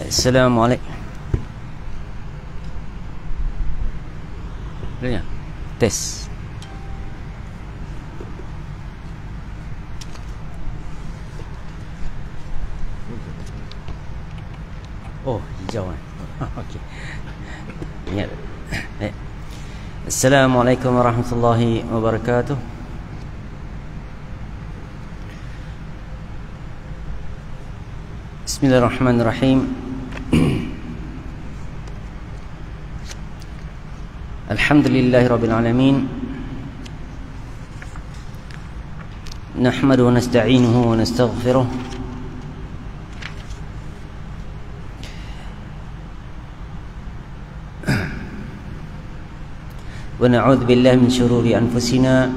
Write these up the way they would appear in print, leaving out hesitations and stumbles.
Assalamualaikum. Tes. Oh, hijau kan. Okey. Ingat. Assalamualaikum warahmatullahi wabarakatuh. Bismillahirrahmanirrahim. Alhamdulillahirabbil alamin. Nahmaduhu wa nasta'inuhu wa nastaghfiruh. Wa na'udzu billahi min shururi anfusina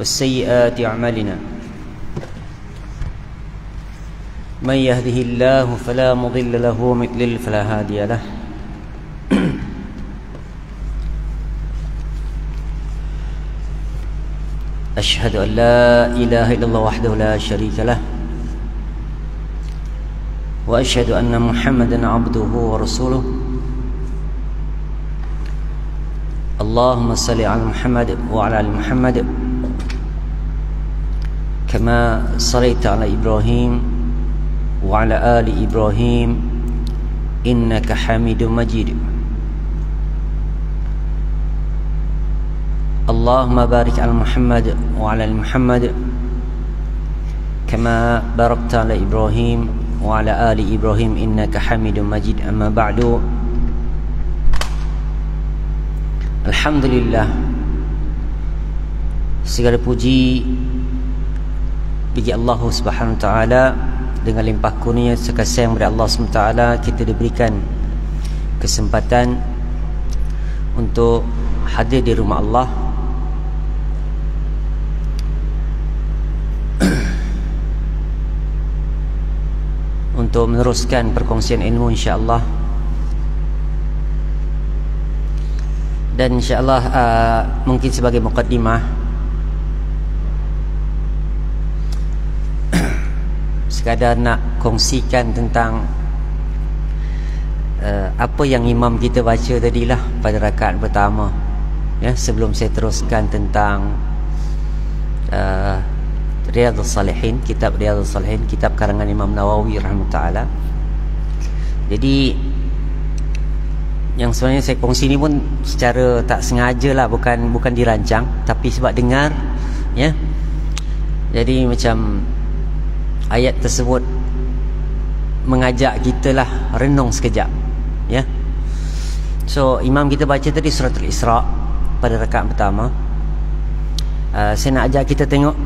was sayyiati a'malina. Man yahdihillahu fala mudilla lahu wa man yudlil fala hadiya lahu. Asyhadu an la ilaha illallah wahdahu la syarika lah wa asyhadu anna Muhammadan abduhu wa rasuluh. Allahumma salli ala Muhammad wa ala ali Muhammad kama sallaita ala Ibrahim wa ala ali Ibrahim innaka Hamidum Majid. Allahumma barik ala Muhammad wa ala ali Muhammad kama barakta ala Ibrahim wa ala ali Ibrahim innaka Hamidum Majid. Amma ba'du. Alhamdulillah, segala puji bagi Allah Subhanahu wa taala. Dengan limpah kurnia sekasih yang dari Allah Subhanahu wa taala, kita diberikan kesempatan untuk hadir di rumah Allah untuk meneruskan perkongsian ilmu, insya-Allah. Dan insya-Allah mungkin sebagai mukaddimah, sekadar nak kongsikan tentang apa yang imam kita baca tadilah pada rakaat pertama, ya, sebelum saya teruskan tentang Riyadhus Salihin, kitab Riyadhus Salihin, kitab karangan Imam Nawawi rahimahullah. Jadi yang sebenarnya saya kongsi ni pun secara tak sengaja lah, bukan dirancang, tapi sebab dengar, ya. Jadi macam ayat tersebut mengajak kita lah renung sekejap, ya. So imam kita baca tadi surat Al-Isra pada rakaat pertama. Saya nak ajak kita tengok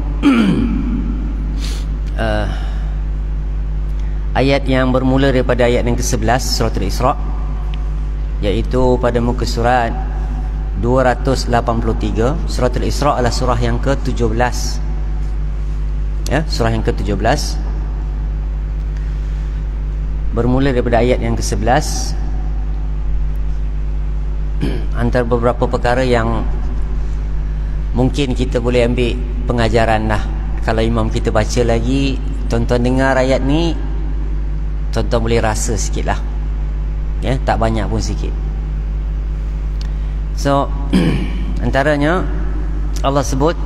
ayat yang bermula daripada ayat yang ke-11 surat Al-Isra, iaitu pada muka surat 283. Surat Al-Isra adalah surah yang ke-17, ya, surah yang ke-17, bermula daripada ayat yang ke-11. Antara beberapa perkara yang mungkin kita boleh ambil pengajaran lah, kalau imam kita baca lagi, tuan-tuan dengar ayat ni, tuan-tuan boleh rasa sikit lah, ya, tak banyak pun sikit. So antaranya Allah sebut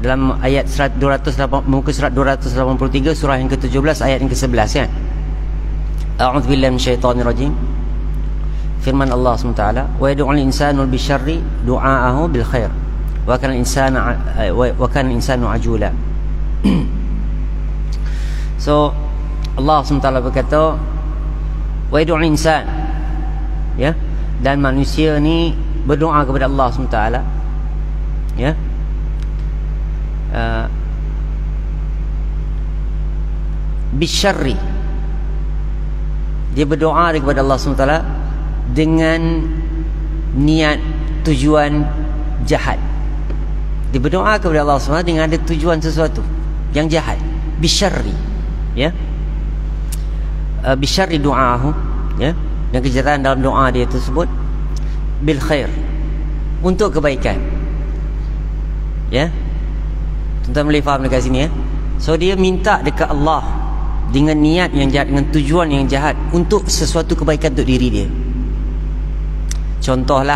dalam ayat muka surat 283 surah yang ke-17 ayat yang ke-11, kan. A'udzubillahi minasyaitonirrajim. Firman Allah SWT, wa yad'ul insanu bisyarri du'aahu bil khair wa kana insanu ajula. So Allah SWT berkata wa yad'ul insan, ya, dan manusia ni berdoa kepada Allah SWT, ya. Bisyarri, dia berdoa kepada Allah SWT dengan niat tujuan jahat. Dia berdoa kepada Allah SWT dengan ada tujuan sesuatu yang jahat. Bisyarri, ya, bisyarri du'ahu, ya, dan kejahatan dalam doa dia tersebut bil khair, untuk kebaikan, ya. Tuan boleh faham dekat sini ya. So dia minta dekat Allah dengan niat yang jahat, dengan tujuan yang jahat, untuk sesuatu kebaikan untuk diri dia. Contohlah,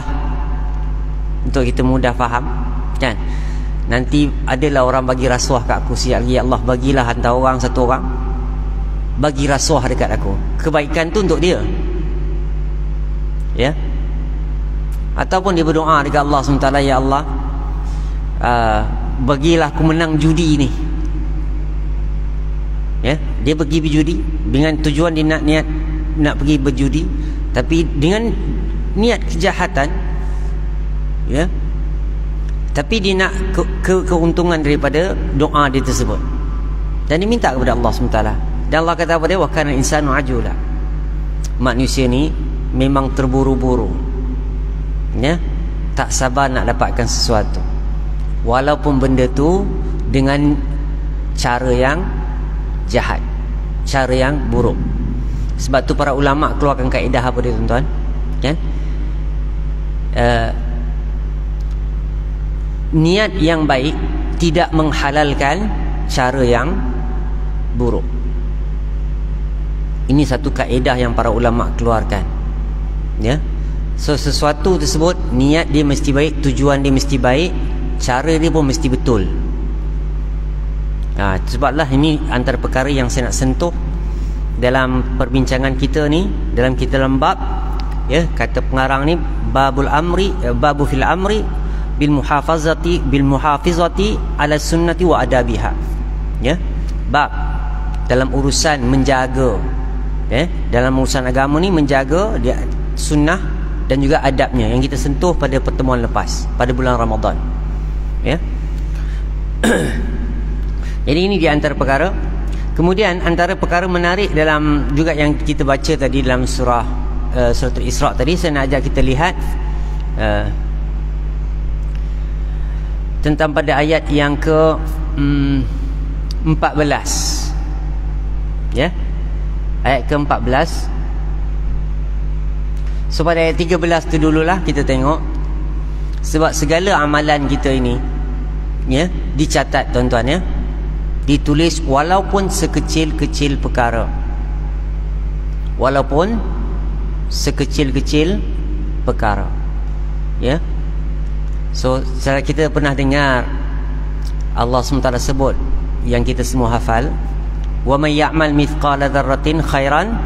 untuk kita mudah faham kan, nanti adalah orang bagi rasuah kat aku, siap lagi, ya Allah bagilah hantar orang, satu orang bagi rasuah dekat aku, kebaikan tu untuk dia ya. Ataupun dia berdoa dekat Allah SWT, ya Allah bagilah aku menang judi ni ya. Dia pergi berjudi dengan tujuan dia nak pergi berjudi, tapi dengan niat kejahatan ya, tapi dia nak keuntungan daripada doa dia tersebut, dan dia minta kepada Allah SWT. Dan Allah kata kepada dia, wa kana insanu ajula, manusia ni memang terburu-buru ya, tak sabar nak dapatkan sesuatu, walaupun benda tu dengan cara yang jahat, cara yang buruk. Sebab tu para ulama keluarkan kaedah apa dia tuan-tuan kan, niat yang baik tidak menghalalkan cara yang buruk. Ini satu kaedah yang para ulama keluarkan ya. So sesuatu tersebut niat dia mesti baik, tujuan dia mesti baik, cara dia pun mesti betul. Sebablah ini antara perkara yang saya nak sentuh dalam perbincangan kita ni, dalam kita lembab ya. Kata pengarang ni, babu fil amri bil muhafazati ala sunnati wa adabiha ya. Bab dalam urusan menjaga dalam urusan agama ni, menjaga dia sunnah dan juga adabnya, yang kita sentuh pada pertemuan lepas pada bulan Ramadan ya. Jadi ini di antara perkara. Kemudian antara perkara menarik dalam juga yang kita baca tadi dalam surah Al-Isra tadi, saya nak ajak kita lihat tentang pada ayat yang ke 14 ya, ayat ke-14. So pada ayat 13 tu dululah kita tengok. Sebab segala amalan kita ini ya, dicatat tuan-tuan ya, ditulis walaupun sekecil-kecil perkara, walaupun sekecil-kecil perkara ya. So kita pernah dengar Allah SWT sebut yang kita semua hafal, wa may ya'mal mithqala dzarratin khairan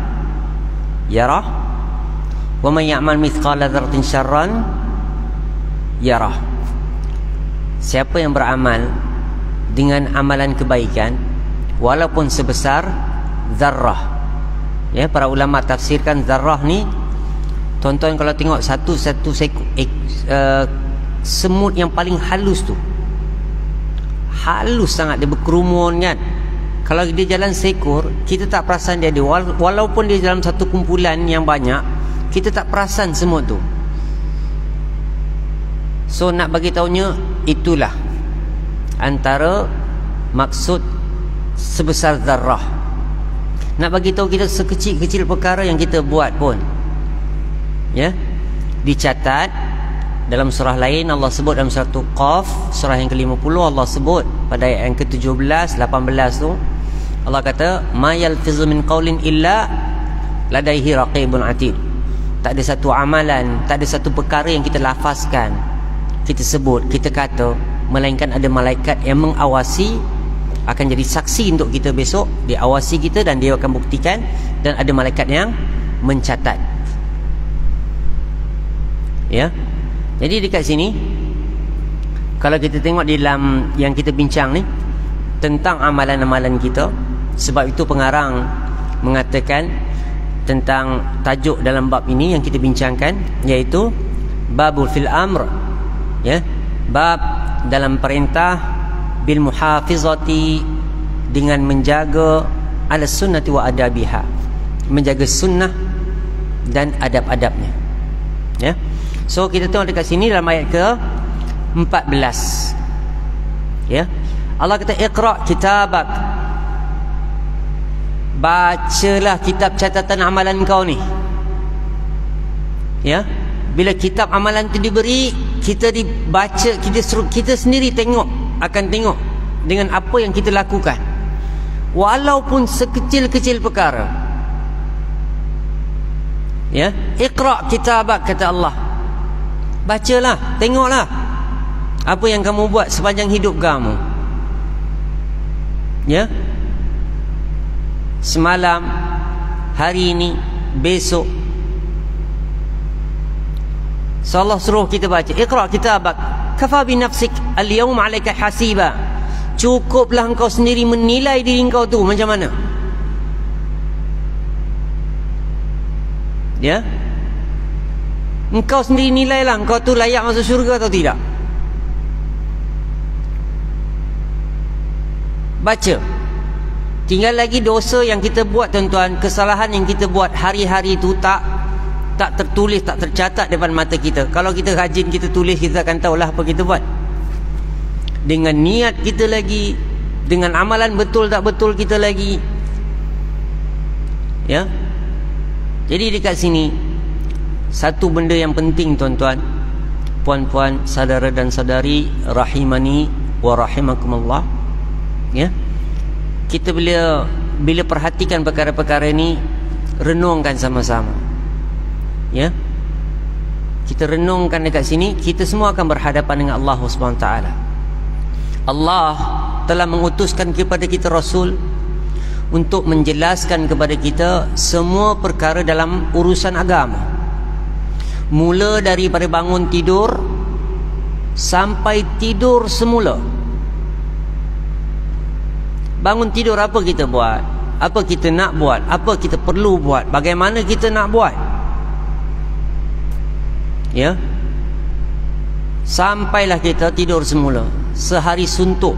yarah wa may ya'mal mithqala dzarratin syarran yarah. Siapa yang beramal dengan amalan kebaikan walaupun sebesar zarrah ya. Para ulama tafsirkan zarrah ni tuan-tuan kalau tengok satu semut yang paling halus tu, halus sangat, dia berkerumun kan. Kalau dia jalan seekor, kita tak perasan dia ada, walaupun dia dalam satu kumpulan yang banyak, kita tak perasan semut tu. So nak bagi tahunya, itulah antara maksud sebesar zarrah. Nak bagi tahu kita sekecil-kecil perkara yang kita buat pun ya, dicatat. Dalam surah lain Allah sebut, dalam surah Qaf, surah yang ke-50, Allah sebut pada ayat yang ke-17, 18 tu Allah kata, ma yalfizu min qawlin illa ladaihi raqibun atid. Tak ada satu amalan, tak ada satu perkara yang kita lafazkan, kita sebut, kita kata, melainkan ada malaikat yang mengawasi, akan jadi saksi untuk kita besok. Dia awasi kita dan dia akan buktikan, dan ada malaikat yang mencatat ya. Jadi dekat sini kalau kita tengok di dalam yang kita bincang ni tentang amalan-amalan kita, sebab itu pengarang mengatakan tentang tajuk dalam bab ini yang kita bincangkan, iaitu babul fil amr ya, bab dalam perintah bil muhafizati, dengan menjaga ala sunnati wa adabiha, menjaga sunnah dan adab-adabnya ya. So kita tengok dekat sini dalam ayat ke-14 ya. Allah kata, iqra kitabak, bacalah kitab catatan amalan kau ni ya. Bila kitab amalan tu diberi, kita dibaca, kita sendiri tengok, akan tengok dengan apa yang kita lakukan, walaupun sekecil-kecil perkara. Ya, iqra' kitabak, kata Allah. Bacalah, tengoklah apa yang kamu buat sepanjang hidup kamu. Ya, semalam, hari ini, besok. So Allah suruh kita baca, iqra' kitabak kafa bi nafsik al-yawma 'alaika hasiba. Cukuplah engkau sendiri menilai diri engkau tu macam mana. Ya, engkau sendiri nilailah engkau tu layak masuk syurga atau tidak. Baca. Tinggal lagi dosa yang kita buat, tuan-tuan. Kesalahan yang kita buat hari-hari tu tak tertulis, tak tercatat depan mata kita. Kalau kita rajin, kita tulis, kita akan tahulah apa kita buat. Dengan niat kita lagi, dengan amalan betul tak betul kita lagi. Ya. Jadi dekat sini satu benda yang penting, tuan-tuan, puan-puan, saudara dan saudari rahimani wa rahimakumullah. Ya. Kita bila perhatikan perkara-perkara ini, renungkan sama-sama. Ya. Kita renungkan dekat sini, kita semua akan berhadapan dengan Allah SWT. Allah telah mengutuskan kepada kita Rasul untuk menjelaskan kepada kita semua perkara dalam urusan agama, mula daripada bangun tidur sampai tidur semula. Bangun tidur, apa kita buat, apa kita nak buat, apa kita perlu buat, bagaimana kita nak buat. Ya, sampailah kita tidur semula, sehari suntuk.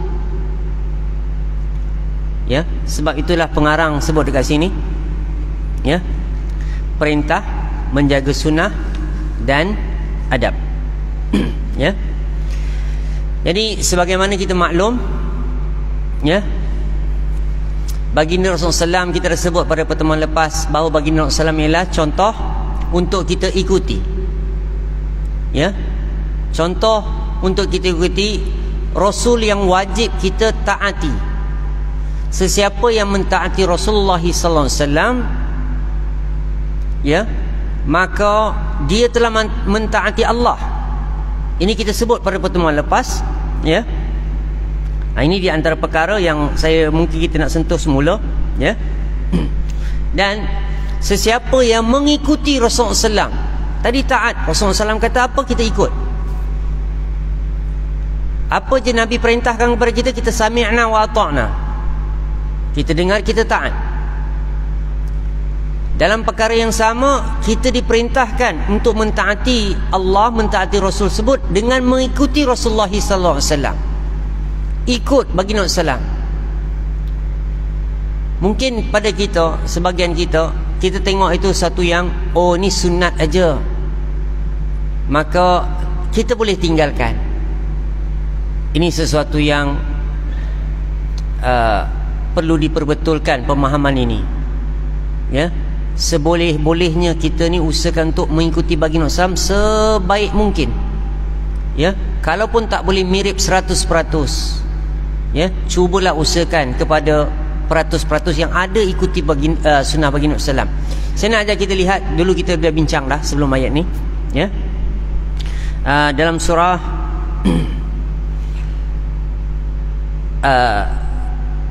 Ya, sebab itulah pengarang sebut dekat sini, ya, perintah menjaga sunnah dan adab. Ya. Jadi sebagaimana kita maklum, ya, baginda Rasulullah SAW, kita dah sebut pada pertemuan lepas bahawa baginda Rasulullah SAW ialah contoh untuk kita ikuti. Ya, contoh untuk kita ikuti, Rasul yang wajib kita taati. Sesiapa yang mentaati Rasulullah SAW, ya, maka dia telah mentaati Allah. Ini kita sebut pada pertemuan lepas, ya. Nah, ini di antara perkara yang saya mungkin kita nak sentuh semula, ya. Dan sesiapa yang mengikuti Rasulullah SAW, tadi taat, Rasulullah SAW kata apa, kita ikut. Apa je Nabi perintahkan kepada kita, kita sami'na wa ata'na. Kita dengar, kita taat. Dalam perkara yang sama, kita diperintahkan untuk mentaati Allah, mentaati Rasul sebut dengan mengikuti Rasulullah SAW. Ikut baginda SAW. Mungkin pada kita, sebagian kita tengok itu satu yang, oh ni sunat aja, maka kita boleh tinggalkan. Ini sesuatu yang perlu diperbetulkan pemahaman ini. Ya, seboleh-bolehnya kita ni usahakan untuk mengikuti baginda SAW sebaik mungkin. Ya, kalaupun tak boleh mirip 100%, ya, cubalah usahakan kepada peratus-peratus yang ada ikuti sunnah baginda SAW. Saya nak ajak kita lihat dulu, kita dah bincang dah sebelum ayat ni, ya. Dalam surah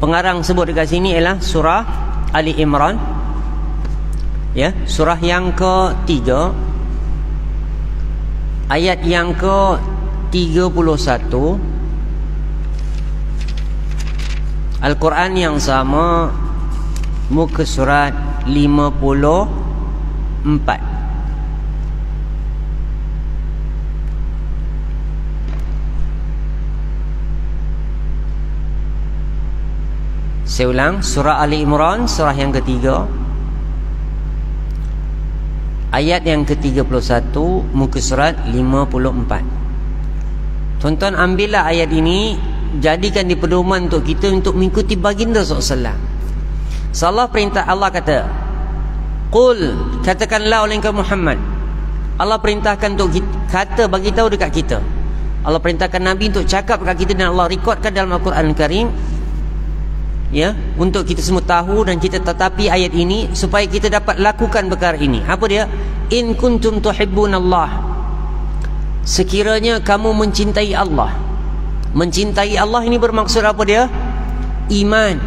pengarang sebut dekat sini ialah surah Ali Imran, ya, surah yang ke-3, ayat yang ke-31. Al-Quran yang sama, muka surat 54. Saya ulang, surah Ali Imran, surah yang ketiga, ayat yang ke-31, muka surat 54. Tuan-tuan ambillah ayat ini, jadikan di pedoman untuk kita untuk mengikuti baginda SAW. Allah perintah, Allah kata, Qul, katakanlah oleh engkau Muhammad. Allah perintahkan untuk kata, bagi tahu dekat kita, Allah perintahkan Nabi untuk cakap kat kita dan Allah rekodkan dalam Al-Quran Al-Karim, ya, untuk kita semua tahu dan kita tetapi ayat ini supaya kita dapat lakukan perkara ini. Apa dia? In kuntum tuhibbunallah, sekiranya kamu mencintai Allah. Mencintai Allah ini bermaksud apa dia? Iman.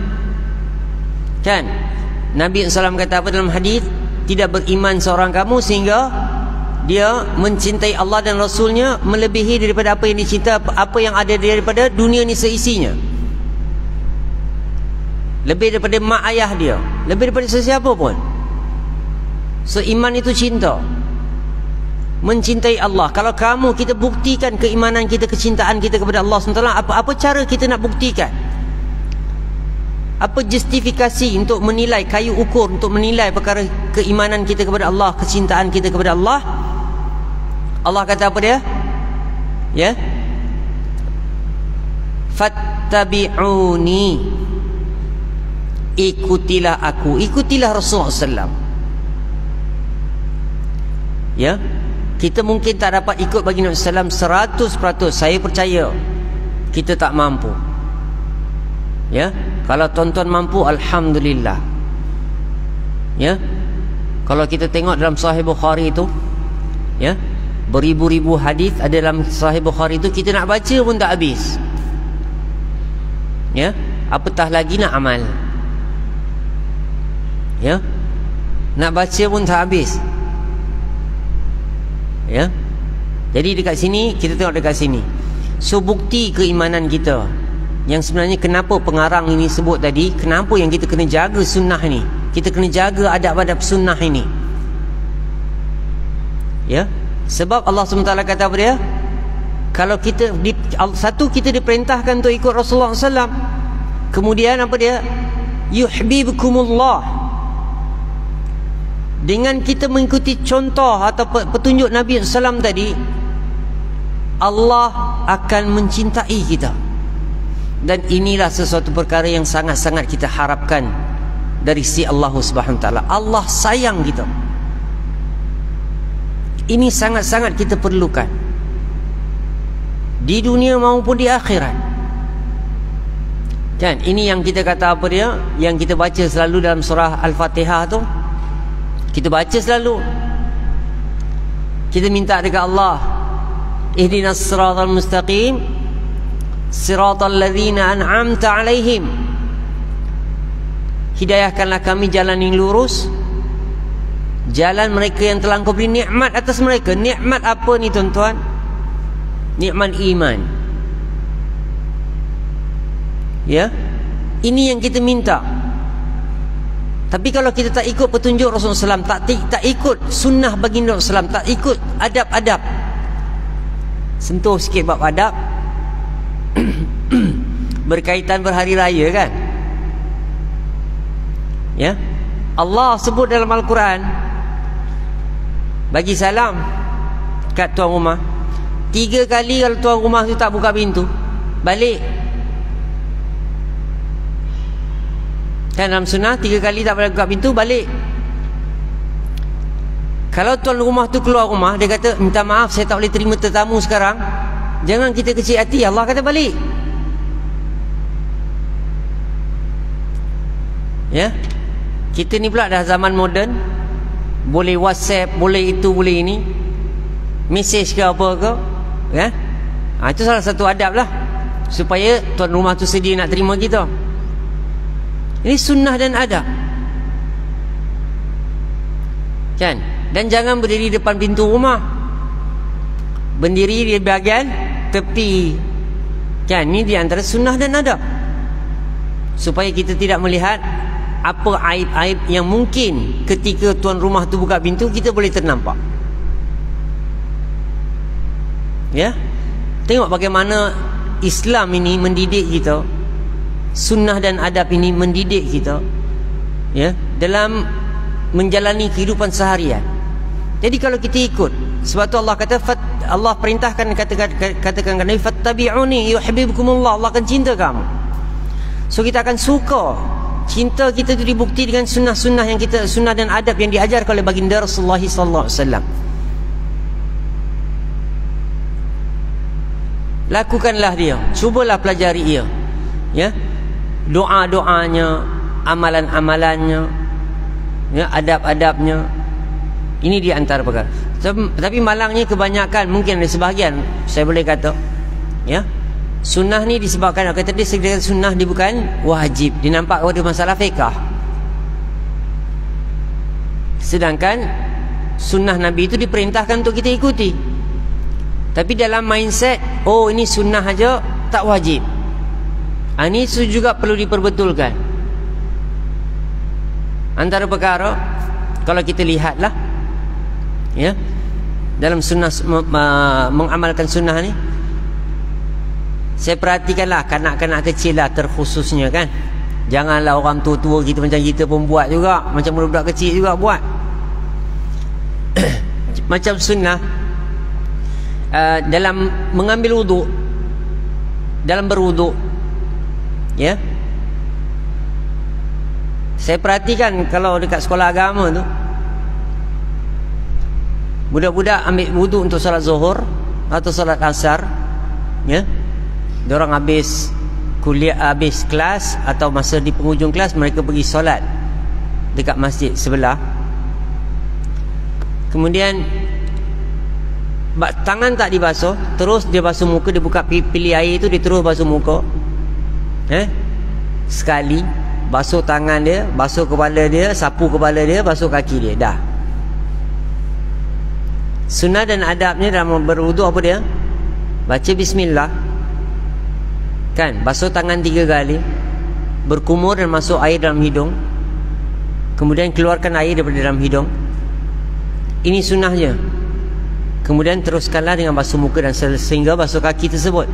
Kan Nabi SAW kata apa dalam hadis? Tidak beriman seorang kamu sehingga dia mencintai Allah dan Rasulnya melebihi daripada apa yang dicinta, apa yang ada daripada dunia ni seisinya, lebih daripada mak ayah dia, lebih daripada sesiapa pun. So iman itu cinta, mencintai Allah. Kalau kamu, kita buktikan keimanan kita, kecintaan kita kepada Allah SWT. Apa cara kita nak buktikan? Apa justifikasi untuk menilai, kayu ukur untuk menilai perkara keimanan kita kepada Allah, kecintaan kita kepada Allah? Allah kata apa dia? Ya, fattabi'uni, ikutilah aku, ikutilah Rasulullah SAW. Ya, kita mungkin tak dapat ikut bagi Nabi SAW 100%. Saya percaya kita tak mampu. Ya, kalau tuan-tuan mampu, alhamdulillah. Ya, kalau kita tengok dalam Sahih Bukhari itu, ya, beribu-ribu hadis ada dalam Sahih Bukhari itu, kita nak baca pun tak habis. Ya, apatah lagi nak amal. Ya, nak baca pun tak habis. Ya, jadi dekat sini kita tengok dekat sini. So bukti keimanan kita, yang sebenarnya kenapa pengarang ini sebut tadi, kenapa yang kita kena jaga sunnah ni, kita kena jaga adab-adab sunnah ini. Ya, sebab Allah SWT kata apa dia? Kalau kita satu, kita diperintahkan untuk ikut Rasulullah SAW. Kemudian apa dia? Yuhibbukumullah. Dengan kita mengikuti contoh atau petunjuk Nabi SAW tadi, Allah akan mencintai kita. Dan inilah sesuatu perkara yang sangat-sangat kita harapkan dari si Allah SWT. Allah sayang kita. Ini sangat-sangat kita perlukan di dunia maupun di akhirat. Kan, ini yang kita kata apa dia, yang kita baca selalu dalam surah Al-Fatihah tu, kita baca selalu, kita minta dekat Allah, ihdinas siratal mustaqim siratal ladzina an'amta alaihim, hidayahkanlah kami jalan yang lurus, jalan mereka yang telah Engkau beri nikmat atas mereka. Nikmat apa ni tuan-tuan? Nikmat iman. Ya, ini yang kita minta. Tapi kalau kita tak ikut petunjuk Rasulullah SAW, tak ikut sunnah baginda Rasulullah SAW, tak ikut adab-adab, sentuh sikit bab adab berkaitan berhari raya kan. Ya, Allah sebut dalam Al-Quran, bagi salam kat tuan rumah 3 kali. Kalau tuan rumah tu tak buka pintu, balik. Kan dalam sunnah 3 kali tak boleh buka pintu, balik. Kalau tuan rumah tu keluar rumah, dia kata, minta maaf saya tak boleh terima tetamu sekarang, jangan kita kecil hati. Allah kata balik. Ya, kita ni pula dah zaman moden, boleh WhatsApp, boleh itu, boleh ini, mesej ke apa ke, ya. Itu salah satu adab lah, supaya tuan rumah tu sedia nak terima kita. Ini sunnah dan adab, kan. Dan jangan berdiri depan pintu rumah, berdiri di bahagian tepi, kan. Ini di antara sunnah dan adab, supaya kita tidak melihat apa aib-aib yang mungkin ketika tuan rumah tu buka pintu kita boleh ternampak. Ya, tengok bagaimana Islam ini mendidik kita, sunnah dan adab ini mendidik kita, ya, dalam menjalani kehidupan seharian. Jadi kalau kita ikut, sebab tu Allah kata, Allah perintahkan, katakan Nabi, fattabi'uni yuhibbukumullah, Allah akan cinta kamu. So kita akan suka, cinta kita itu dibukti dengan sunnah-sunnah yang kita, sunnah dan adab yang diajar oleh baginda Rasulullah sallallahu alaihi wasallam. Lakukanlah dia, cubalah pelajari ia, ya, doa-doanya, amalan-amalannya, ya, adab-adabnya. Ini di antara perkara. Tapi malangnya kebanyakan, mungkin ada sebahagian saya boleh kata, ya, sunnah ni disebabkan kata dia segala sunnah dia bukan wajib, dia nampak pada masalah fiqh. Sedangkan sunnah Nabi itu diperintahkan untuk kita ikuti. Tapi dalam mindset, oh ini sunnah aja, tak wajib. Ini juga perlu diperbetulkan. Antara perkara, kalau kita lihatlah, ya, dalam sunnah, mengamalkan sunnah ni, saya perhatikanlah kanak-kanak kecil lah terkhususnya kan. Janganlah orang tua-tua kita macam kita pun buat juga, macam budak-budak kecil juga buat. Macam sunnah, dalam mengambil wuduk, dalam berwuduk, ya, saya perhatikan kalau dekat sekolah agama tu, budak-budak ambil wuduk untuk solat zuhur atau solat asar, ya, diorang habis kuliah, habis kelas atau masa di penghujung kelas, mereka pergi solat dekat masjid sebelah. Kemudian tangan tak dibasuh, terus dia basuh muka, dia buka pilih air tu, dia terus basuh muka, sekali basuh tangan dia, basuh kepala dia, sapu kepala dia, basuh kaki dia, dah. Sunnah dan adabnya dalam berwuduk apa dia? Baca bismillah, kan, basuh tangan 3 kali, berkumur dan masuk air dalam hidung, kemudian keluarkan air daripada dalam hidung. Ini sunnahnya. Kemudian teruskanlah dengan basuh muka dan sehingga basuh kaki tersebut,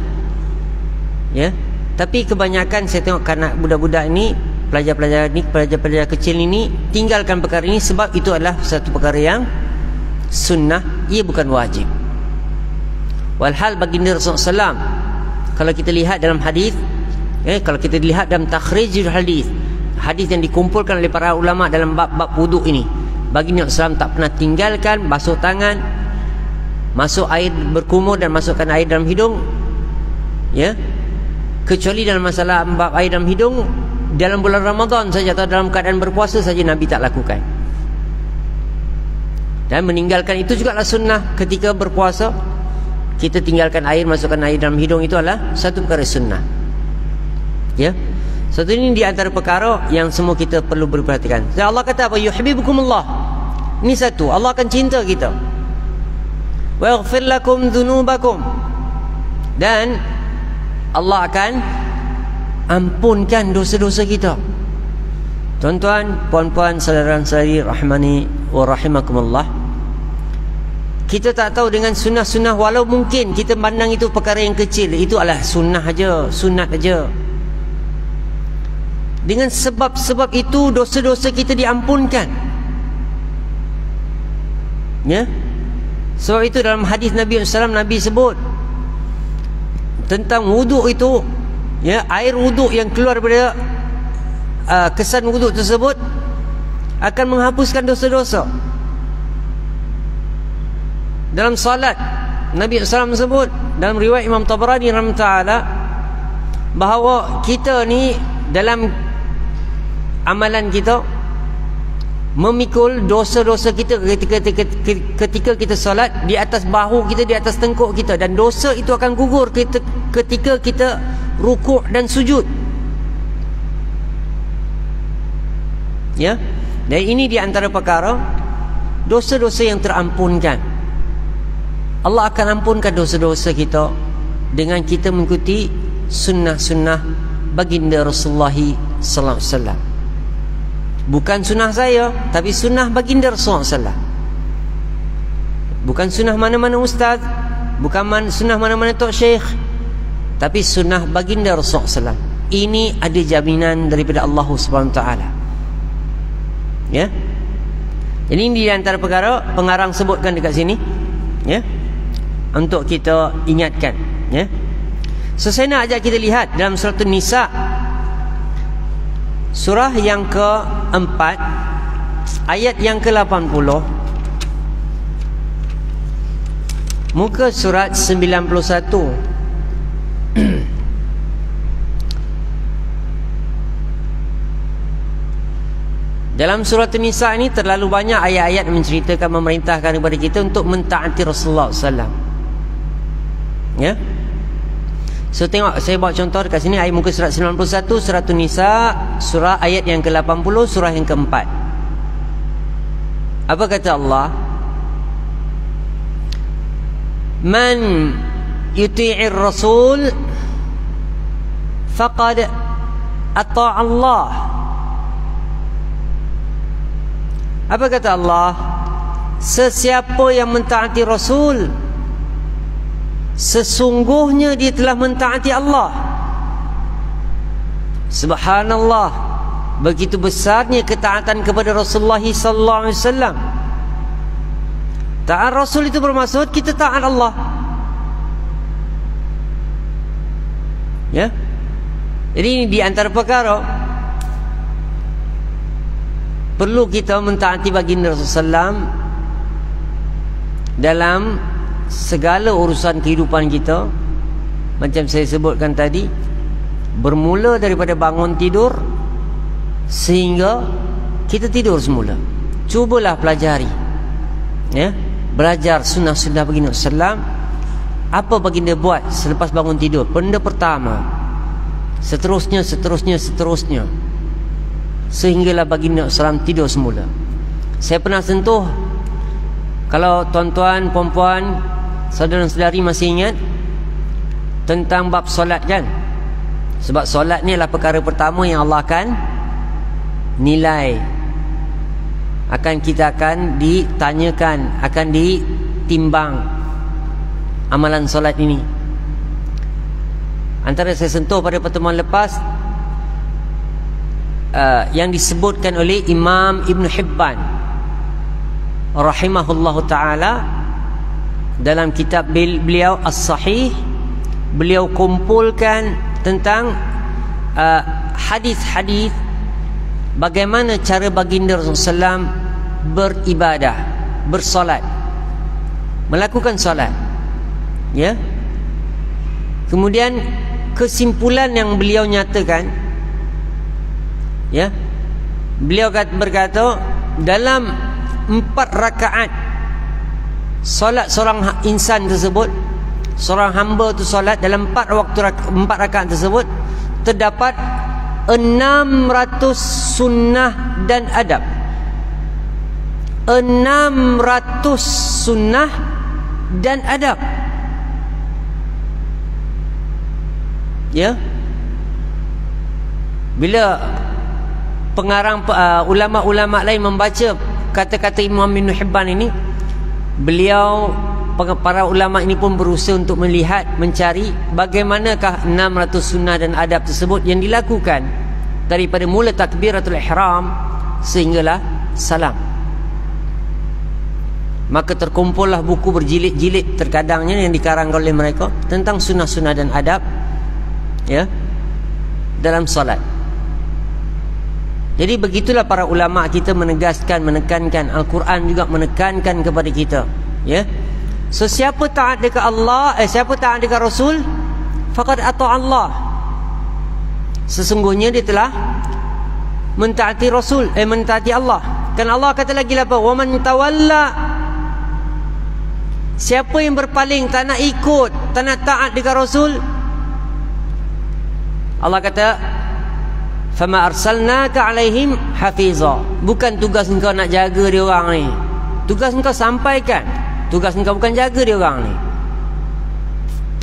ya. Tapi kebanyakan saya tengok kanak budak-budak ini, pelajar-pelajar ni, pelajar-pelajar kecil ini tinggalkan perkara ini sebab itu adalah satu perkara yang sunnah, ia bukan wajib. Walhal baginda Rasulullah SAW, kalau kita lihat dalam hadis, kalau kita lihat dalam takhrijul hadis, hadis yang dikumpulkan oleh para ulama dalam bab-bab wuduk ini, baginda Rasulullah SAW tak pernah tinggalkan basuh tangan, masuk air, berkumur dan masukkan air dalam hidung, ya, kecuali dalam masalah bab air dalam hidung dalam bulan Ramadan saja atau dalam keadaan berpuasa saja Nabi tak lakukan. Dan meninggalkan itu juga adalah sunnah. Ketika berpuasa kita tinggalkan air, masukkan air dalam hidung, itu adalah satu perkara sunnah, ya. Satu ini di antara perkara yang semua kita perlu berperhatikan. Dan Allah kata apa? Yuhibbukumullah. Ini satu, Allah akan cinta kita. Wa yaghfir lakum dhunubakum, dan Allah akan ampunkan dosa-dosa kita. Tuan-tuan, puan-puan, saudara-saudari rahmani wa rahimakumullah, kita tak tahu dengan sunnah-sunnah, walau mungkin kita pandang itu perkara yang kecil, itu adalah sunnah aja, sunat aja. Dengan sebab-sebab itu dosa-dosa kita diampunkan, ya. Sebab itu dalam hadis Nabi SAW, Nabi sebut tentang wuduk itu, ya, air wuduk yang keluar daripada kesan wuduk tersebut akan menghapuskan dosa-dosa. Dalam salat Nabi SAW sebut dalam riwayat Imam Tabrani rahimahullah bahawa kita ni dalam amalan kita memikul dosa-dosa kita ketika kita solat, di atas bahu kita, di atas tengkuk kita, dan dosa itu akan gugur ketika kita rukuk dan sujud, ya. Dan ini di antara perkara dosa-dosa yang terampunkan. Allah akan ampunkan dosa-dosa kita dengan kita mengikuti sunnah-sunnah baginda Rasulullah sallallahu alaihi wasallam. Bukan sunnah saya, tapi sunnah baginda Rasulullah SAW. Bukan sunnah mana-mana ustaz, bukan sunnah mana-mana tok syekh, tapi sunnah baginda Rasulullah SAW. Ini ada jaminan daripada Allah SWT, ya. Jadi ini di antara perkara pengarang sebutkan dekat sini, ya, untuk kita ingatkan, ya. So saya nak ajak kita lihat dalam surah An-Nisa, surah yang ke-4, ayat yang ke-80, muka surat 91. Dalam surah An-Nisa ini terlalu banyak ayat-ayat menceritakan, memerintahkan kepada kita untuk mentaati Rasulullah SAW. Ya. So tengok, saya bawa contoh dekat sini ayat muka surat 91 surah An-Nisa, surah ayat yang ke-80, surah yang keempat. Apa kata Allah? Man yuti'ir rasul faqad ata' Allah. Apa kata Allah? Sesiapa yang mentaati Rasul, sesungguhnya dia telah mentaati Allah. Subhanallah, begitu besarnya ketaatan kepada Rasulullah sallallahu alaihi wasallam. Taat Rasul itu bermaksud kita taat Allah. Ya. Jadi ini di antara perkara perlu kita mentaati baginda Rasulullah SAW dalam segala urusan kehidupan kita. Macam saya sebutkan tadi, bermula daripada bangun tidur sehingga kita tidur semula. Cubalah pelajari, ya, belajar sunnah-sunnah baginda Rasulullah. Apa baginda buat selepas bangun tidur? Benda pertama, seterusnya sehinggalah baginda SAW tidur semula. Saya pernah sentuh, kalau tuan-tuan, puan-puan, saudara-saudari masih ingat tentang bab solat kan? Sebab solat ni adalah perkara pertama yang Allah akan nilai, kita akan ditanyakan, akan ditimbang amalan solat ini. Antara saya sentuh pada pertemuan lepas, yang disebutkan oleh Imam Ibn Hibban rahimahullahu ta'ala dalam kitab beliau As-Sahih. Beliau kumpulkan tentang hadis-hadis bagaimana cara baginda Rasulullah SAW beribadah, bersolat, melakukan solat, ya. Kemudian kesimpulan yang beliau nyatakan, ya, beliau berkata dalam 4 rakaat solat seorang insan tersebut, seorang hamba tu solat dalam 4 rakaat tersebut terdapat 600 sunnah dan adab. 600 sunnah dan adab, ya. Bila pengarang ulama-ulama lain membaca kata-kata Imam Ibn Hibban ini, beliau, para ulama ini pun berusaha untuk melihat, mencari bagaimanakah 600 sunnah dan adab tersebut yang dilakukan daripada mula takbiratul ihram sehinggalah salam. Maka terkumpullah buku berjilid-jilid terkadangnya yang dikarang oleh mereka tentang sunnah-sunnah dan adab, ya, dalam solat. Jadi begitulah para ulama kita menegaskan, menekankan, Al-Quran juga menekankan kepada kita, ya. So siapa taat dekat Allah, siapa taat dekat Rasul, faqad ata' Allah. Sesungguhnya dia telah mentaati Rasul, mentaati Allah. Kan Allah kata lagi apa? Wa man tawalla, siapa yang berpaling, tak nak ikut, tak nak taat dekat Rasul, Allah kata fama arsalnaka alaihim hafiza. Bukan tugas engkau nak jaga dia orang ni, tugas engkau sampaikan, tugas engkau bukan jaga dia orang ni.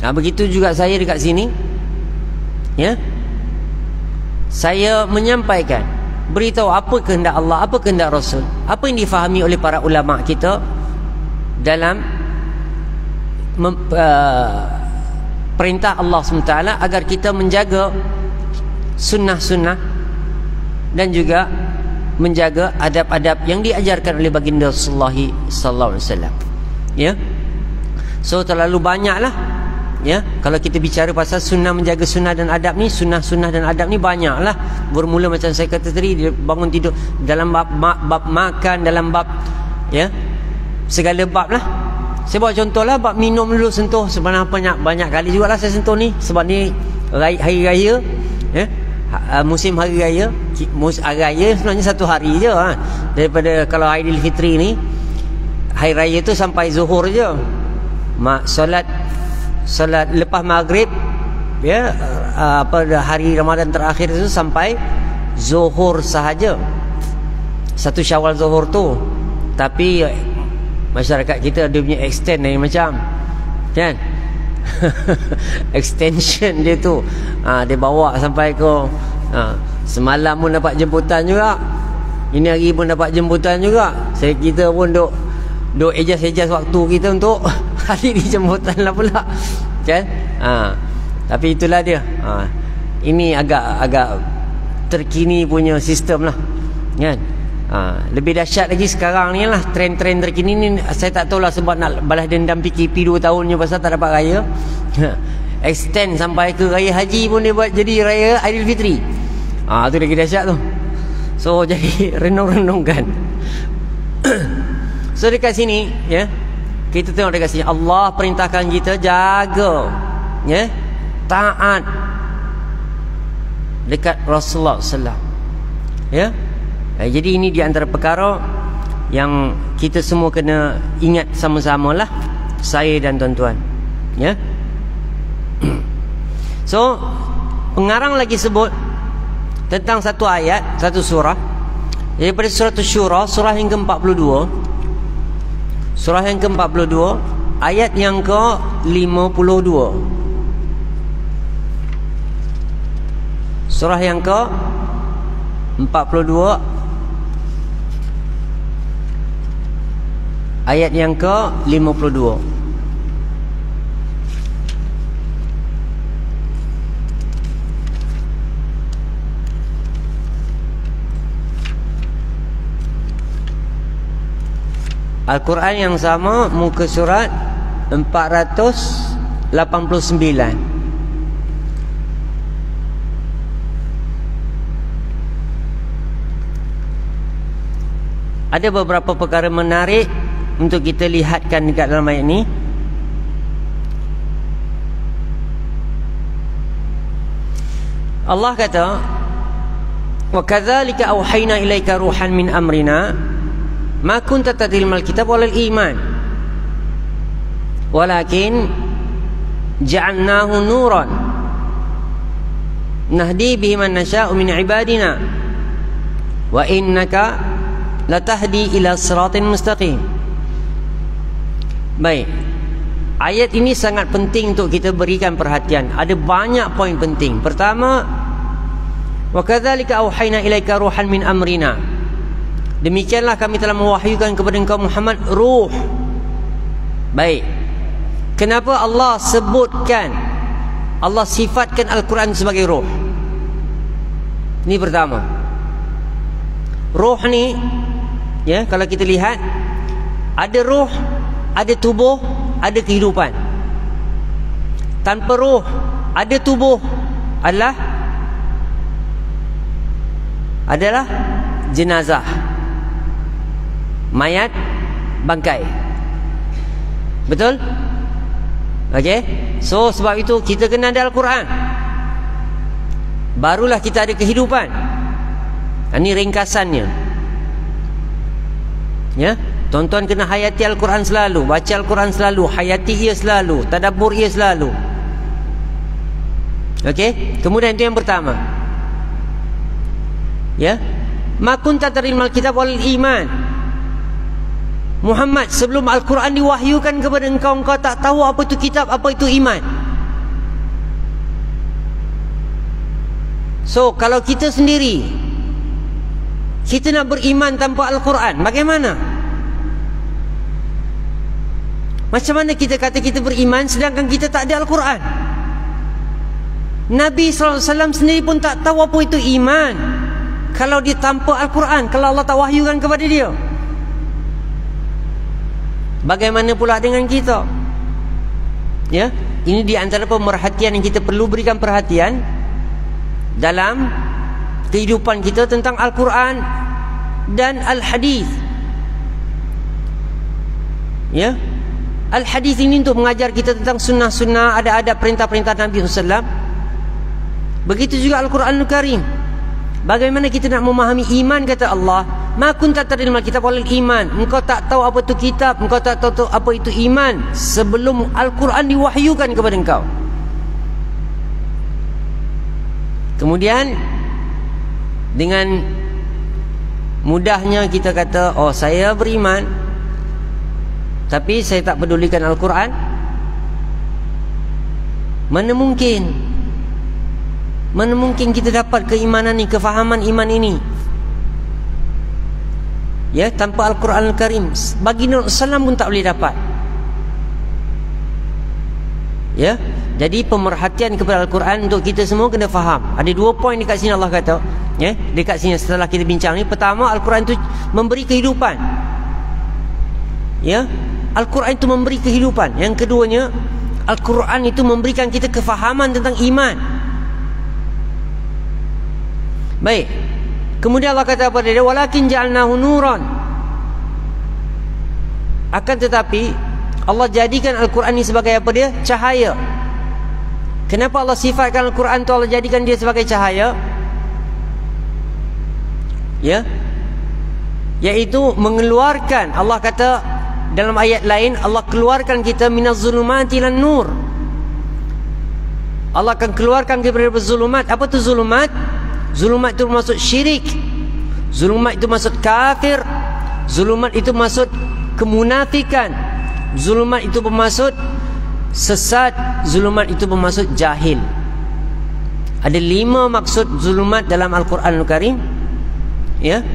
Begitu juga saya dekat sini, ya. Saya menyampaikan, beritahu apa kehendak Allah, apa kehendak Rasul, apa yang difahami oleh para ulama kita dalam perintah Allah SWT agar kita menjaga sunnah-sunnah dan juga menjaga adab-adab yang diajarkan oleh baginda Rasulullah sallallahu alaihi wasallam, ya. So terlalu banyaklah, ya, kalau kita bicara pasal sunnah, menjaga sunnah dan adab ni, sunnah-sunnah dan adab ni banyaklah. Bermula macam saya kata tadi, bangun tidur, dalam bab makan, dalam bab, ya, segala bab lah. Saya bawa contohlah bab minum dulu, sentuh sebenarnya banyak kali jugalah saya sentuh ni, sebab ni hari raya, ya. musim hari raya. Hari raya sebenarnya satu hari je daripada kalau Aidilfitri ni, hari raya tu sampai zuhur je. Solat lepas maghrib, ya, hari Ramadan terakhir itu sampai zuhur sahaja, satu Syawal zuhur tu. Tapi masyarakat kita dia punya extend lain macam, kan? Extension dia tu, dia bawa sampai ke semalam pun dapat jemputan juga, ini hari pun dapat jemputan juga. Kita pun duk adjust waktu kita untuk hadir di jemputan lah pula, kan? Tapi itulah dia. Ini agak terkini punya sistem lah, kan? Lebih dahsyat lagi sekarang ni lah, trend-trend terkini ni. Saya tak tahulah sebab nak balas dendam PKP 2 tahunnya pasal tak dapat raya. Extend sampai ke raya haji pun dia buat jadi raya Aidilfitri. Tu lagi dahsyat tu. So jadi renung-renungkan. So dekat sini, ya, kita tengok dekat sini Allah perintahkan kita jaga, ya, taat dekat Rasulullah sallallahu, ya. Jadi ini di antara perkara yang kita semua kena ingat sama-sama lah, saya dan tuan-tuan, ya. So pengarang lagi sebut tentang satu ayat, satu surah daripada surah Asy-Syura, surah yang ke-42, surah yang ke-42, ayat yang ke-52. Surah yang ke-42, ayat yang ke-52. Al-Quran yang sama, muka surat 489. Ada beberapa perkara menarik untuk kita lihatkan dekat dalam ayat ini. Allah kata, wa kadzalika auhayna ilaika ruhan min amrina ma kunta tadri al-kitab wal iman walakin ja'alnahu nuran nahdi bihi man nasha'u min ibadina wa innaka latahdi ila siratin mustaqim. Baik, ayat ini sangat penting untuk kita berikan perhatian. Ada banyak poin penting. Pertama, wa kadzalika auhayna ilaika ruhan min amrina, demikianlah kami telah mewahyukan kepada engkau Muhammad ruh. Baik, kenapa Allah sebutkan, Allah sifatkan Al-Quran sebagai ruh? Ini pertama. Ruh ni, ya, kalau kita lihat, ada ruh, ada tubuh, ada kehidupan. Tanpa ruh, ada tubuh adalah jenazah, mayat, bangkai. Betul? Okey. So sebab itu kita kena ada Al-Quran, barulah kita ada kehidupan. Ini ringkasannya, ya. Tuan-tuan kena hayati Al-Quran selalu, baca Al-Quran selalu, hayati ia selalu, tadabbur ia selalu. Okey. Kemudian itu yang pertama, ya. Ma kunta tadrimal kitab wal iman. Muhammad, sebelum Al-Quran diwahyukan kepada engkau, engkau tak tahu apa itu kitab, apa itu iman. So kalau kita sendiri, kita nak beriman tanpa Al-Quran, bagaimana? Macam mana kita kata kita beriman sedangkan kita tak ada Al-Quran? Nabi SAW sendiri pun tak tahu apa itu iman kalau dia tanpa Al-Quran, kalau Allah tak wahyukan kepada dia. Bagaimana pula dengan kita? Ya, ini di antara pemerhatian yang kita perlu berikan perhatian dalam kehidupan kita tentang Al-Quran dan Al-Hadis. Ya, Al-Hadis ini untuk mengajar kita tentang sunnah-sunnah, ada perintah-perintah Nabi SAW. Begitu juga Al-Quranul Karim. Bagaimana kita nak memahami iman, kata Allah, ma kunta tadril mal kitab wal iman. Engkau tak tahu apa itu kitab, engkau tak tahu apa itu iman sebelum Al-Quran diwahyukan kepada engkau. Kemudian dengan mudahnya kita kata, oh saya beriman tapi saya tak pedulikan Al-Quran. Mana mungkin kita dapat keimanan ni, kefahaman iman ini, ya, tanpa Al-Quran Al-Karim. Baginda Rasulullah pun tak boleh dapat. Ya, jadi pemerhatian kepada Al-Quran untuk kita semua kena faham. Ada 2 poin dekat sini Allah kata, ya, dekat sini setelah kita bincang ni. Pertama, Al-Quran itu memberi kehidupan. Ya, Al-Quran itu memberi kehidupan. Yang keduanya, Al-Quran itu memberikan kita kefahaman tentang iman. Baik. Kemudian Allah kata kepada dia, walakin ja'alnahu nuran. Akan tetapi Allah jadikan Al-Quran ini sebagai apa dia? Cahaya. Kenapa Allah sifatkan Al-Quran itu Allah jadikan dia sebagai cahaya? Ya, yaitu mengeluarkan, Allah kata dalam ayat lain, Allah keluarkan kita minaz zulumati ilan nur. Allah akan keluarkan kita dari zulumat. Apa tu zulumat? Zulumat itu maksud syirik, zulumat itu maksud kafir, zulumat itu maksud kemunafikan, zulumat itu bermaksud sesat, zulumat itu bermaksud jahil. Ada 5 maksud zulumat dalam Al-Quranul Karim, ya,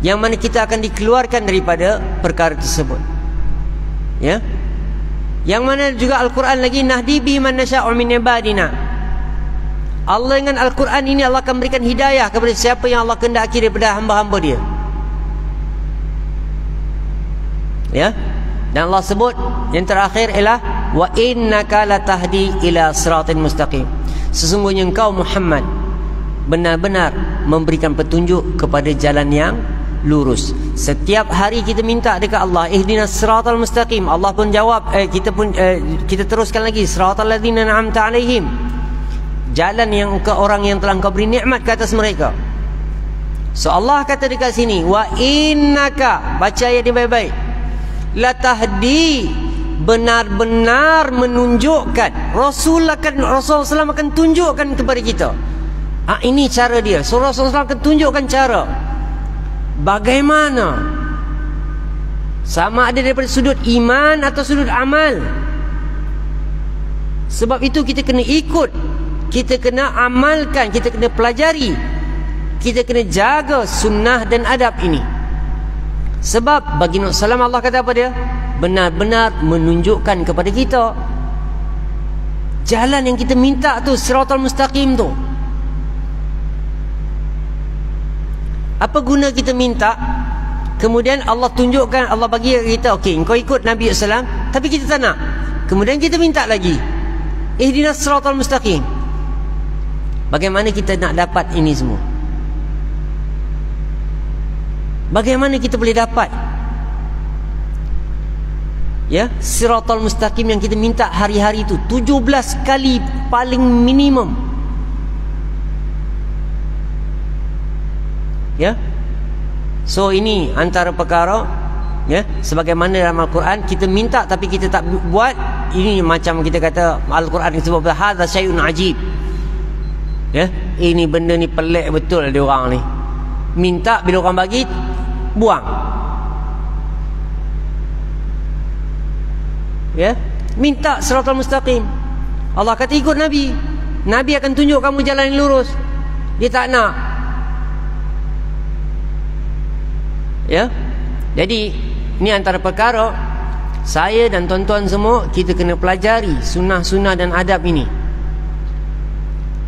yang mana kita akan dikeluarkan daripada perkara tersebut, ya. Yang mana juga Al-Quran lagi, nahdi bi man nasya'u min ibadina. Allah dengan Al-Quran ini Allah akan berikan hidayah kepada siapa yang Allah kehendaki daripada hamba-hamba dia, ya. Dan Allah sebut yang terakhir ialah wa innaka latahdi ila siratin mustaqim. Sesungguhnya engkau Muhammad benar-benar memberikan petunjuk kepada jalan yang lurus. Setiap hari kita minta dekat Allah, ihdinas siratal mustaqim. Allah pun jawab, kita teruskan lagi, siratal ladzina an'amta alaihim. Jalan yang orang yang telah engkau beri nikmat ke atas mereka. So Allah kata dekat sini, wa innaka, baca ayat ini baik-baik, latahdi, benar-benar menunjukkan. Rasulullah akan tunjukkan kepada kita. Ini cara dia. So Rasulullah akan tunjukkan cara. Bagaimana? Sama ada daripada sudut iman atau sudut amal. Sebab itu kita kena ikut, kita kena amalkan, kita kena pelajari, kita kena jaga sunnah dan adab ini. Sebab bagi Nabi SAW Allah kata apa dia? Benar-benar menunjukkan kepada kita jalan yang kita minta tu, siratal mustaqim tu. Apa guna kita minta, kemudian Allah tunjukkan, Allah bagi kita, okey, engkau ikut Nabi SAW, tapi kita tak nak. Kemudian kita minta lagi, ihdinas siratal mustaqim. Bagaimana kita nak dapat ini semua? Bagaimana kita boleh dapat, ya, siratal mustaqim yang kita minta hari-hari itu 17 kali paling minimum, ya. So ini antara perkara, ya, sebagaimana dalam Al-Quran kita minta tapi kita tak buat. Ini macam kita kata Al-Quran sebab hadza syai'un ajib, ya, ini benda ni pelik betul dia orang ni. Minta, bila orang bagi, buang, ya. Minta siratal mustaqim. Allah kata ikut Nabi, Nabi akan tunjuk kamu jalan yang lurus. Dia tak nak, ya. Jadi ini antara perkara saya dan tuan-tuan semua kita kena pelajari sunnah-sunnah dan adab ini,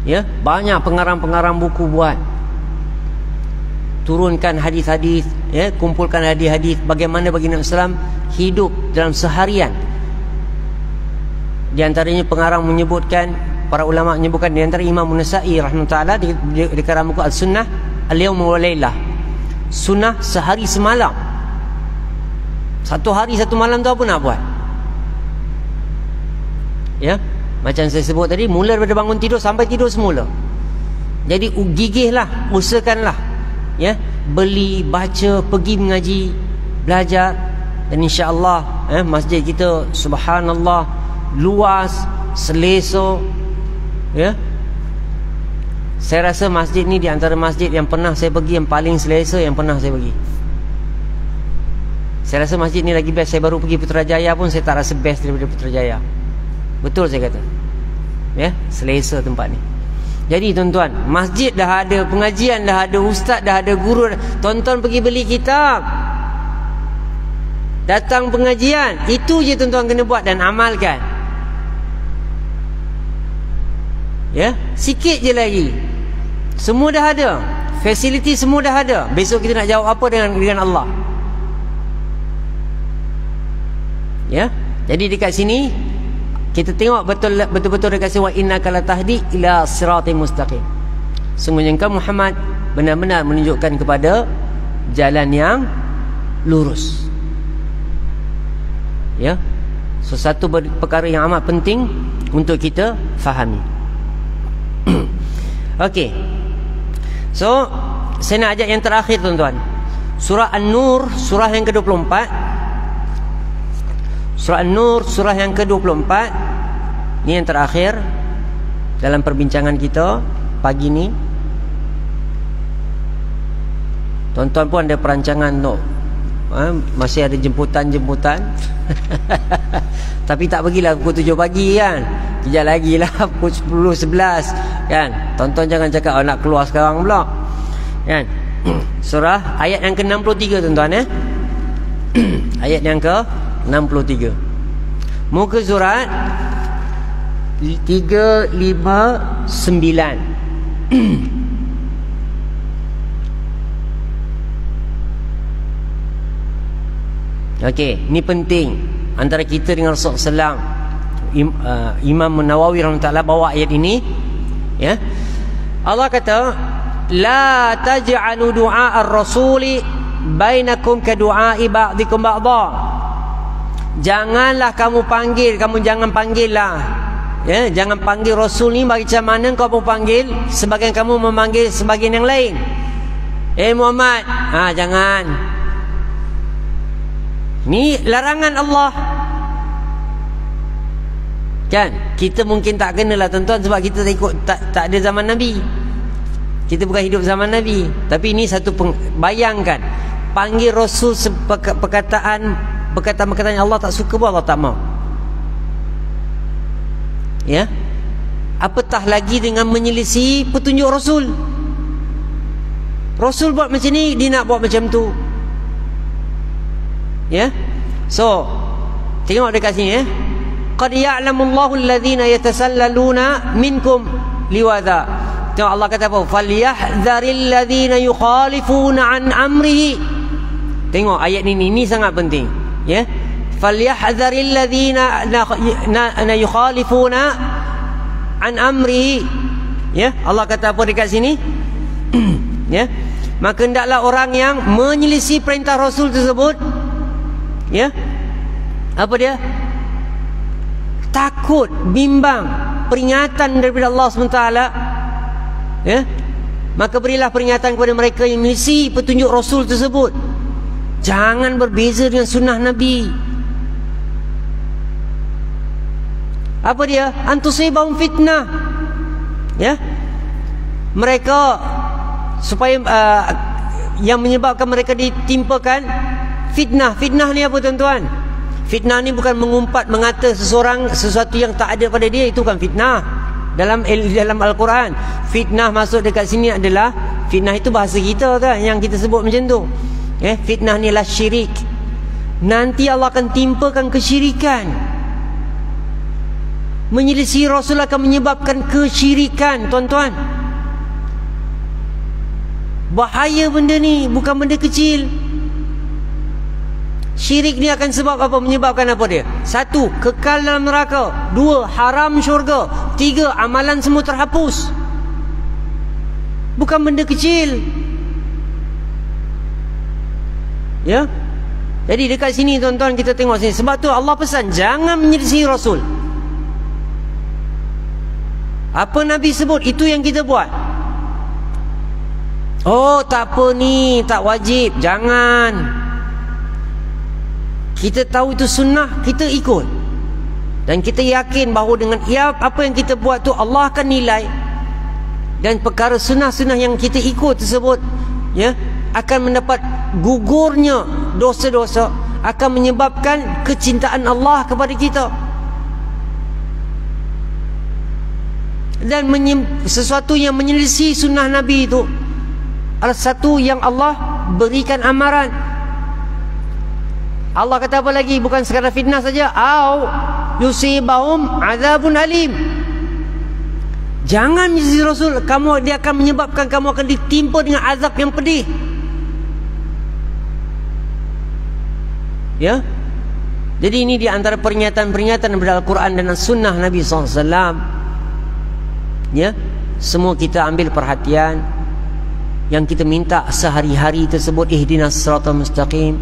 ya. Banyak pengarang-pengarang buku buat, turunkan hadis-hadis, ya, kumpulkan hadis-hadis bagaimana baginda Islam hidup dalam seharian. Di antaranya pengarang menyebutkan, para ulama menyebutkan, di antara Imam An-Nasa'i rahimahullah di kalam buku Al-Sunnah Al-Yawm wa Lailah, sunnah sehari semalam. Satu hari satu malam tu apa nak buat, ya. Macam saya sebut tadi, mula daripada bangun tidur sampai tidur semula, Jadi gigihlah, usahakanlah, ya, beli, baca, pergi mengaji, belajar. Dan insya-Allah masjid kita subhanallah luas, selesa, ya. Saya rasa masjid ni di antara masjid yang pernah saya pergi yang paling selesa yang pernah saya pergi. Saya rasa masjid ni lagi best. Saya baru pergi Putrajaya pun saya tak rasa best daripada Putrajaya. Betul saya kata. Ya, selesa tempat ni. Jadi tuan-tuan, masjid dah ada, pengajian dah ada, ustaz dah ada, guru dah. Tuan-tuan pergi beli kitab, datang pengajian. Itu je tuan-tuan kena buat dan amalkan. Ya, sikit je lagi. Semua dah ada. Fasiliti semua dah ada. Besok kita nak jawab apa dengan Allah? Ya. Jadi dekat sini kita tengok betul-betul dekat sini, wa innaka latahdi ila siratal mustaqim. Sungguhnya engkau Muhammad benar-benar menunjukkan kepada jalan yang lurus. Ya. Sesuatu perkara yang amat penting untuk kita fahami. Okey. So, saya nak ajak yang terakhir tuan-tuan. Surah An-Nur, surah yang ke-24. Surah An-Nur, surah yang ke-24. Ini yang terakhir dalam perbincangan kita pagi ni. Tuan-tuan pun ada perancangan untuk masih ada jemputan-jemputan. Tapi tak pergilah pukul 7 pagi kan. Kejap lagi lah pukul 10, 11 kan. Tuan-tuan jangan cakap nak keluar sekarang pula kan. Surah ayat yang ke-63 tuan-tuan ayat yang ke-63. Muka surat 359. Okey, ni penting antara kita dengan Rasulullah SAW. Imam Nawawi rahimahullah bawa ayat ini, ya. Allah kata, la taj'alu du'a ar-rasuli bainakum ka du'a'i ba'dikum ba'dha. Janganlah kamu panggil, kamu jangan panggil lah, ya, jangan panggil Rasul ni macam mana kamu panggil sebagian kamu memanggil sebagian yang lain. Muhammad, jangan. Ni larangan Allah. Kan? Kita mungkin tak kenalah tuan-tuan sebab kita tak ada zaman Nabi. Kita bukan hidup zaman Nabi. Tapi ini satu bayangkan, panggil Rasul perkataan yang Allah tak suka pun Allah tak mau. Ya? Apatah lagi dengan menyelisih petunjuk Rasul. Rasul buat macam ni, dia nak buat macam tu. Ya? So, tengok dekat sini ya. Qad ya'lamullahu alladhina yatasallaluna minkum liwadha. Tengok Allah kata apa? Falyahdharil ladzina yukhalifuna an amrihi. Tengok ayat ini sangat penting, ya. Falyahdharil ladzina yukhalifuna an amrihi. Ya, Allah kata apa dekat sini? Ya. Maka hendaklah orang yang menyelisih perintah Rasul tersebut, ya. Apa dia? Takut, bimbang, peringatan daripada Allah SWT, ya. Maka berilah peringatan kepada mereka yang mengisi petunjuk Rasul tersebut. Jangan berbeza dengan sunnah Nabi. Apa dia? Antusibahum fitnah, ya. Mereka supaya yang menyebabkan mereka ditimpakan fitnah. Fitnah ni apa tuan-tuan? Fitnah ni bukan mengumpat mengata sesuatu yang tak ada pada dia. Itu bukan fitnah dalam Al-Quran. Fitnah masuk dekat sini adalah, fitnah itu bahasa kita kan, yang kita sebut macam tu. Fitnah ni adalah syirik. Nanti Allah akan timpakan kesyirikan. Menyelisih Rasul akan menyebabkan kesyirikan, tuan-tuan. Bahaya benda ni, bukan benda kecil. Syirik ni akan sebab apa? Menyebabkan apa dia? 1, kekal dalam neraka. 2, haram syurga. 3, amalan semua terhapus. Bukan benda kecil, ya. Jadi dekat sini tuan-tuan kita tengok sini. Sebab tu Allah pesan jangan menyelisih Rasul. Apa Nabi sebut, itu yang kita buat. Oh, tak apa ni, tak wajib. Jangan. Kita tahu itu sunnah, kita ikut. Dan kita yakin bahawa dengan apa yang kita buat tu Allah akan nilai. Dan perkara sunnah-sunnah yang kita ikut tersebut, ya, akan mendapat gugurnya dosa-dosa, akan menyebabkan kecintaan Allah kepada kita. Dan sesuatu yang menyelisih sunnah Nabi itu adalah satu yang Allah berikan amaran. Allah kata apa lagi? Bukan sekadar fitnah saja. Au yusibahum azabun alim. Jangan menjadi Rasul, dia akan menyebabkan kamu akan ditimpa dengan azab yang pedih. Ya. Jadi ini di antara peringatan-peringatan daripada Al-Quran dan Sunnah Nabi SAW. Ya, semua kita ambil perhatian. Yang kita minta sehari-hari tersebut, ihdinas siratal mustaqim.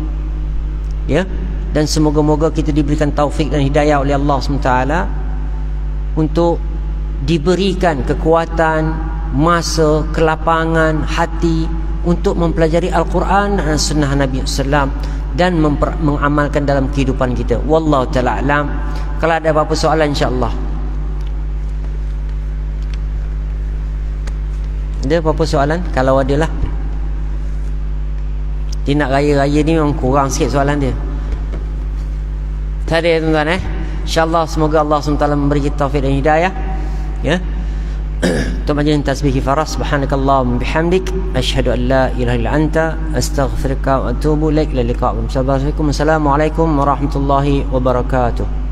Ya, dan semoga-moga kita diberikan taufik dan hidayah oleh Allah SWT untuk diberikan kekuatan, masa, kelapangan hati untuk mempelajari Al-Quran dan Sunnah Nabi SAW dan mengamalkan dalam kehidupan kita. Wallahu ta'ala alam. Kalau ada apa-apa soalan, insya-Allah. Ada apa-apa soalan? Kalau ada lah. Dia nak raya-raya ni memang kurang sikit soalan dia. Tak ada ya tuan-tuan InsyaAllah semoga Allah SWT memberi kita taufik dan hidayah. Ya. Untuk majlis tasbih kifarah, subhanakallahumma bihamdik, asyhadu an la ilaha illa anta, astaghfiruka wa atubu ilaik. Ila liqa. Assalamualaikum warahmatullahi wabarakatuh.